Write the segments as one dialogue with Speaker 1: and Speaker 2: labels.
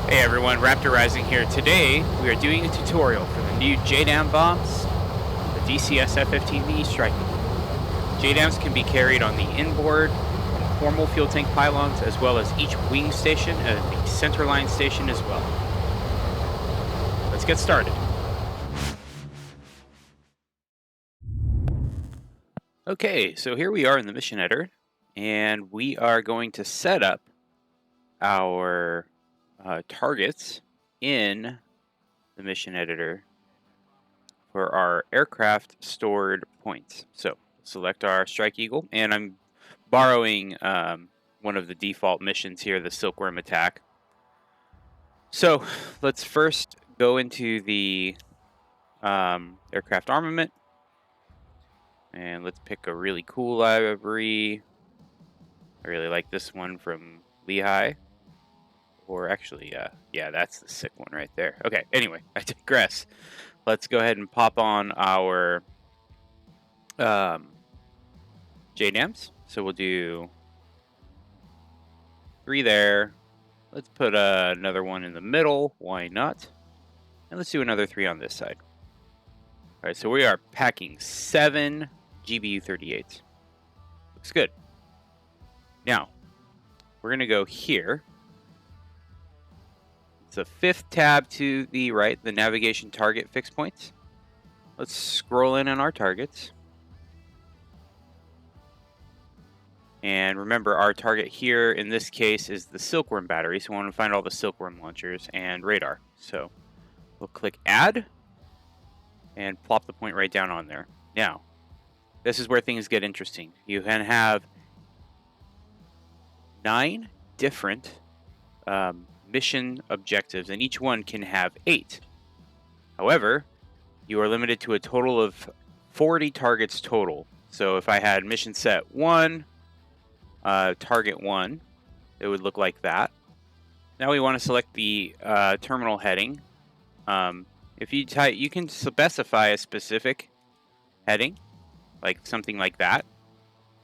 Speaker 1: Hey everyone, Raptor Rising here. Today we are doing a tutorial for the new JDAM bombs, the DCS F-15E Strike. JDAMs can be carried on the inboard, formal fuel tank pylons, as well as each wing station and the centerline station as well. Let's get started. Okay, so here we are in the mission editor, and we are going to set up our targets in the mission editor for our aircraft stored points. So select our Strike Eagle, and I'm borrowing one of the default missions here, the Silkworm attack. So let's first go into the aircraft armament, and let's pick a really cool library. I really like this one from Lehigh. Or actually, yeah, that's the sick one right there. Okay, anyway, I digress. Let's go ahead and pop on our JDAMs. So we'll do 3 there. Let's put another one in the middle. Why not? And let's do another 3 on this side. All right, so we are packing 7 GBU-38s. Looks good. Now, we're going to go here. It's the 5th tab to the right, the navigation target fixed points. Let's scroll in on our targets. And remember, our target here in this case is the Silkworm battery. So we want to find all the Silkworm launchers and radar. So we'll click add and plop the point right down on there. Now, this is where things get interesting. You can have 9 different mission objectives, and each one can have 8. However, you are limited to a total of 40 targets total. So if I had mission set 1, target 1, it would look like that. Now we want to select the terminal heading. If you type, you can specify a specific heading, like something like that.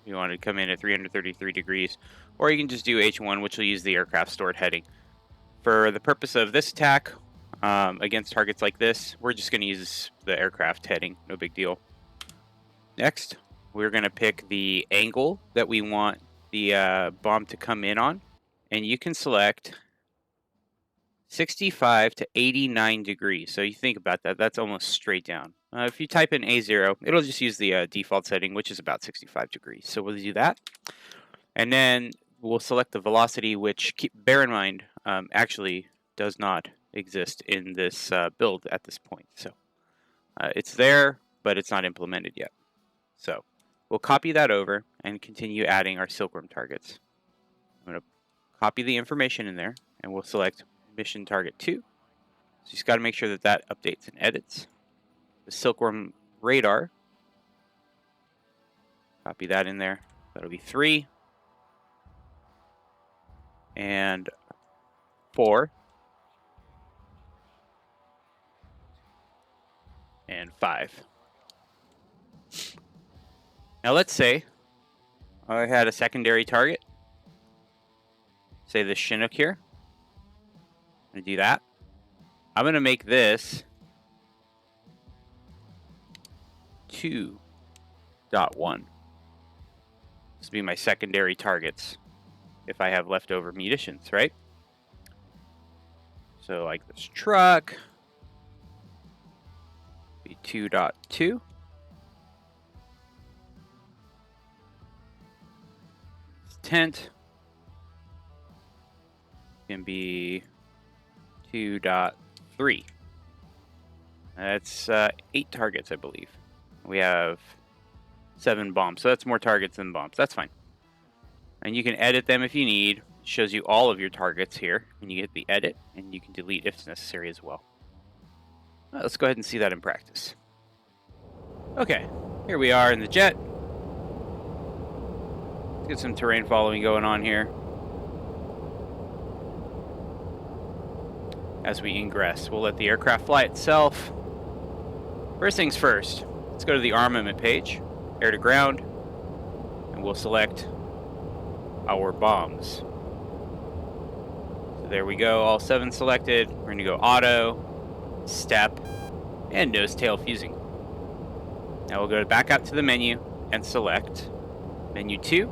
Speaker 1: You want to come in at 333 degrees, or you can just do H1, which will use the aircraft stored heading. For the purpose of this attack, against targets like this, we're just going to use the aircraft heading. No big deal. Next, we're going to pick the angle that we want the bomb to come in on. And you can select 65 to 89 degrees. So you think about that. That's almost straight down. If you type in A0, it'll just use the default setting, which is about 65 degrees. So we'll do that. And then we'll select the velocity, which, bear in mind, actually does not exist in this build at this point. So it's there, but it's not implemented yet. So we'll copy that over and continue adding our Silkworm targets. I'm going to copy the information in there, and we'll select mission target 2. So you just got to make sure that that updates and edits. The Silkworm radar, copy that in there. That'll be 3. And 4. And 5. Now let's say I had a secondary target. Say the Chinook here. I'm going to do that. I'm going to make this 2.1. This will be my secondary targets if I have leftover munitions, right? So like this truck, be 2.2. This tent can be 2.3. That's 8 targets, I believe. We have 7 bombs, so that's more targets than bombs. That's fine. And you can edit them if you need. It shows you all of your targets here. And you get the edit, and you can delete if necessary as well. Let's go ahead and see that in practice. Okay, here we are in the jet. Let's get some terrain following going on here. As we ingress, we'll let the aircraft fly itself. First things first, let's go to the armament page, air to ground, and we'll select our bombs. So there we go, all 7 selected. We're going to go auto, step, and nose tail fusing. Now we'll go back out to the menu and select menu 2,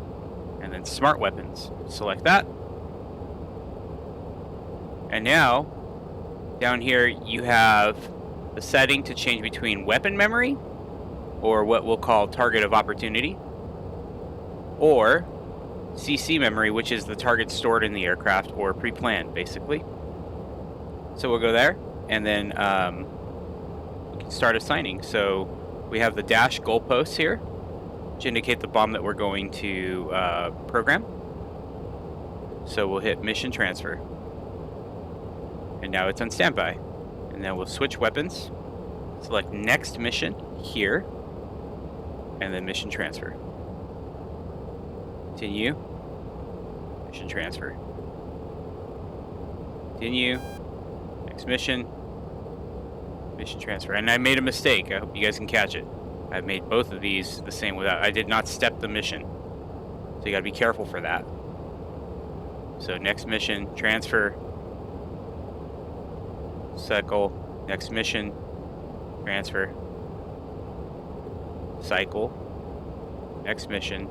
Speaker 1: and then smart weapons. Select that. And now, down here, you have the setting to change between weapon memory, or what we'll call target of opportunity, or CC memory, which is the target stored in the aircraft, or pre-planned, basically. So we'll go there, and then we can start assigning. So we have the dash goalposts here, which indicate the bomb that we're going to program. So we'll hit mission transfer. And now it's on standby. And then we'll switch weapons, select next mission here, and then mission transfer. Continue. Mission transfer. Continue. Next mission. Mission transfer. And I made a mistake. I hope you guys can catch it. I've made both of these the same without. I did not step the mission. So you gotta be careful for that. So next mission, transfer. Cycle. Next mission, transfer. Cycle. Next mission.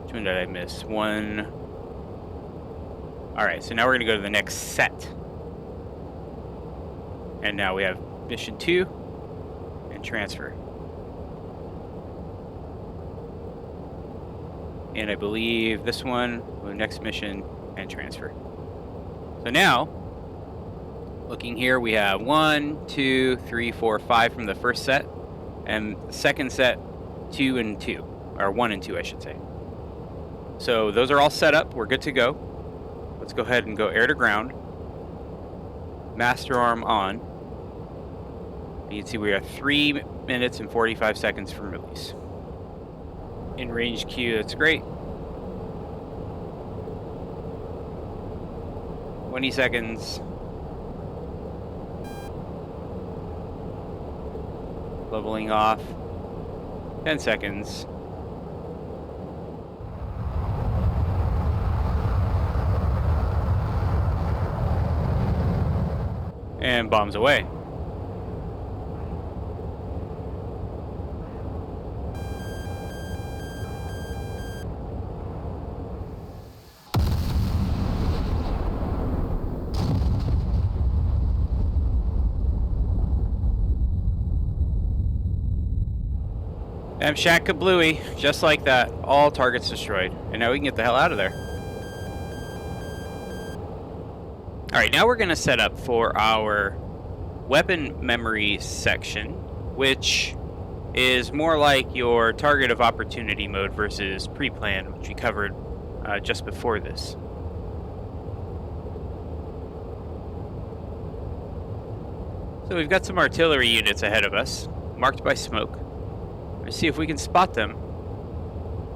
Speaker 1: Which one did I miss? One. Alright, so now we're going to go to the next set. And now we have mission 2 and transfer. And I believe this one, next mission and transfer. So now, looking here, we have 1, 2, 3, 4, 5 from the first set, and the second set, 2 and 2, or 1 and 2, I should say. So those are all set up. We're good to go. Let's go ahead and go air to ground. Master arm on. You can see we are 3 minutes and 45 seconds from release. In range Q, that's great. 20 seconds. Leveling off. 10 seconds. And bombs away. And shack kablooey, just like that. All targets destroyed. And now we can get the hell out of there. Alright, now we're going to set up for our weapon memory section, which is more like your target of opportunity mode versus pre-plan, which we covered just before this. So we've got some artillery units ahead of us, marked by smoke. Let's see if we can spot them,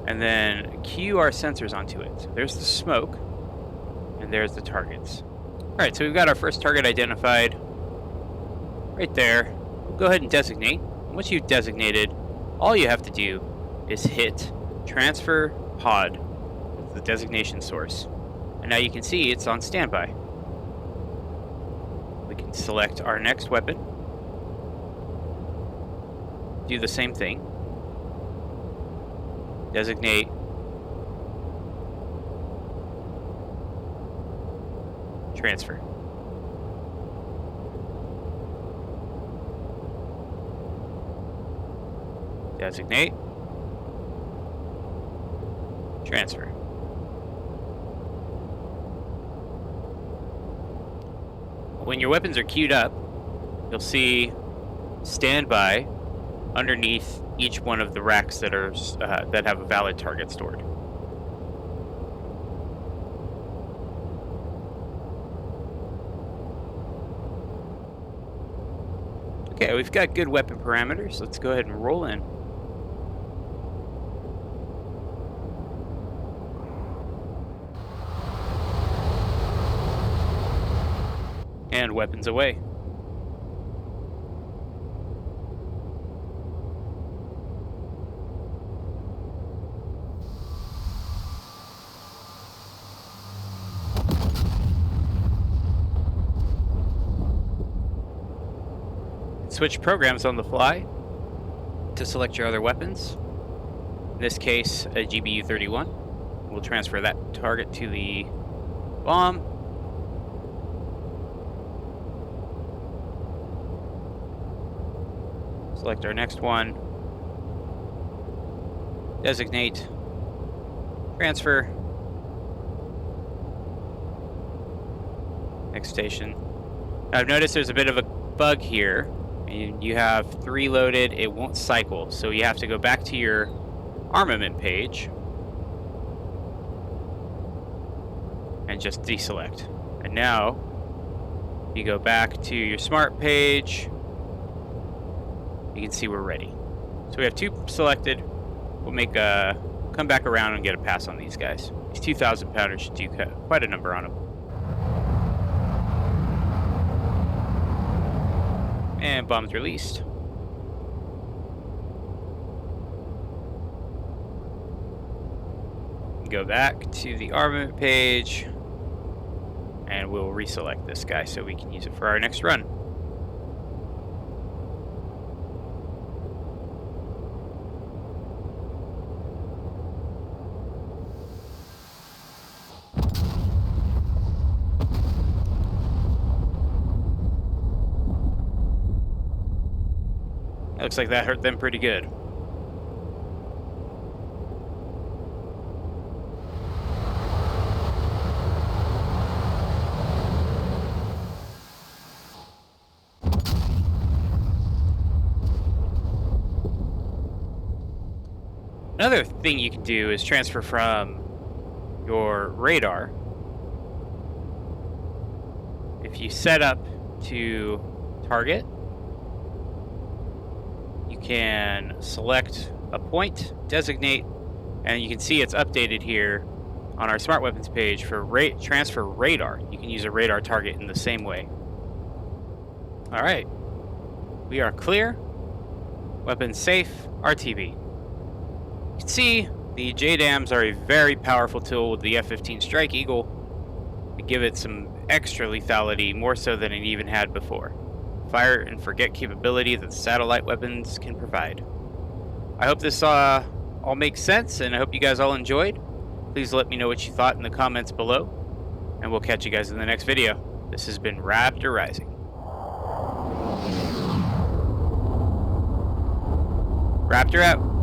Speaker 1: and then cue our sensors onto it. So there's the smoke, and there's the targets. Alright, so we've got our first target identified right there. We'll go ahead and designate. Once you've designated, all you have to do is hit transfer pod, the designation source. And now you can see it's on standby. We can select our next weapon. Do the same thing. Designate. Transfer. Designate. Transfer. When your weapons are queued up, you'll see standby underneath each one of the racks that are that have a valid target stored. Okay, we've got good weapon parameters. Let's go ahead and roll in. And weapons away. switch programs on the fly to select your other weapons. In this case, a GBU-31. We'll transfer that target to the bomb. Select our next one. Designate. Transfer. Next station. Now, I've noticed there's a bit of a bug here. And you have 3 loaded, it won't cycle. So you have to go back to your armament page and just deselect. And now you go back to your smart page, you can see we're ready. So we have 2 selected. We'll make a come back around and get a pass on these guys. These 2,000 pounders should do quite a number on them. And bombs released. Go back to the armament page and we'll reselect this guy so we can use it for our next run. It looks like that hurt them pretty good. Another thing you can do is transfer from your radar. If you set up to target, you can select a point, designate, and you can see it's updated here on our smart weapons page for transfer radar. You can use a radar target in the same way. All right, we are clear. Weapons safe, RTV. You can see the JDAMs are a very powerful tool with the F-15 Strike Eagle to give it some extra lethality, more so than it even had before. Fire and forget capability that the satellite weapons can provide. I hope this all makes sense, and I hope you guys all enjoyed. Please let me know what you thought in the comments below, and we'll catch you guys in the next video. This has been Raptor Rising. Raptor out.